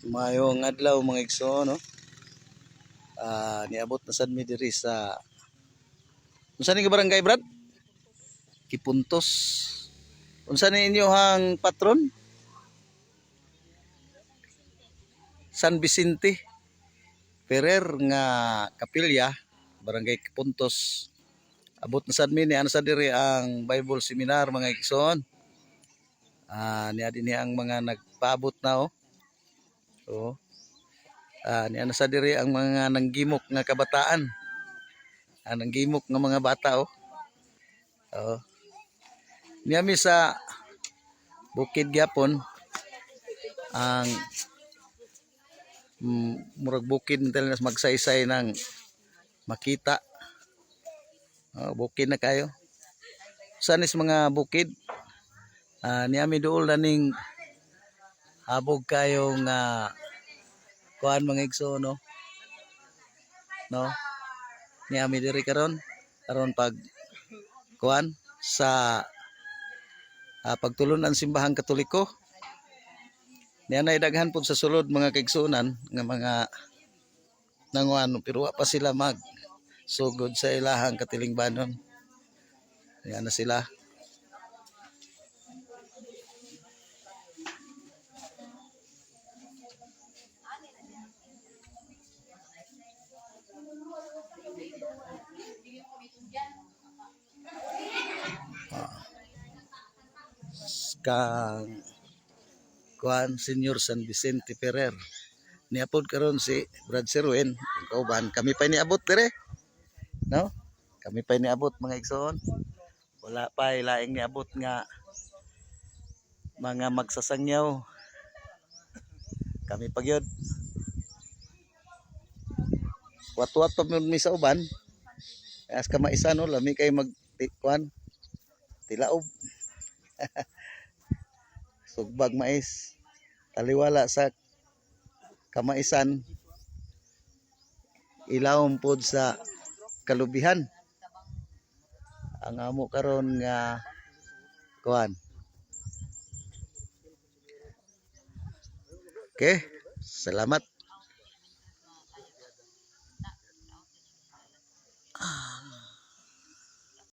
Mayong adlaw mga igsoon, no? Niabot na sad mi diri sa unsa ni nga barangay, Brad? Kipuntos. Unsa ni inyohang patron? San Vicente Ferrer nga kapilya, barangay Kipuntos. Abot na sad mi ni ana sa diri ang Bible seminar mga igsoon. Niya dinhi ang mga nagpaabot na, oh. So, ni ana sa diri ang mga nanggimok nga kabataan. Nanggimok nga mga bata, oh. Niyami sa bukid gyapon ang murag bukid nila magsaysay ng makita. Bukid na kayo. Sanis mga bukid. Niyami duol na ning habog kayo nga kuan mga igso, no? Niyami diri karon pag kuan sa pagtulon ang simbahang Katoliko. Niya na idaghan po sa sulod mga kaigsunan nga mga nanguan pero wa pa sila mag sugod sa ilahang katilingbanon. Niya na sila. Kang kuan Senior San Vicente Ferrer niapod karon si Brad Serwin kauban kami pa niabot dire, no? Kami pa niabot mga igsoon, wala pa laing niabot nga mga magsasangyaw, kami pa gyud wat-wat pa mi sa uban as kamaisan, no? Lami kay mag kuan tilaob. Sugbag mais taliwala sa kamaisan ilawom pod sa kalubihan ang amo karon nga kuan. Okay, salamat.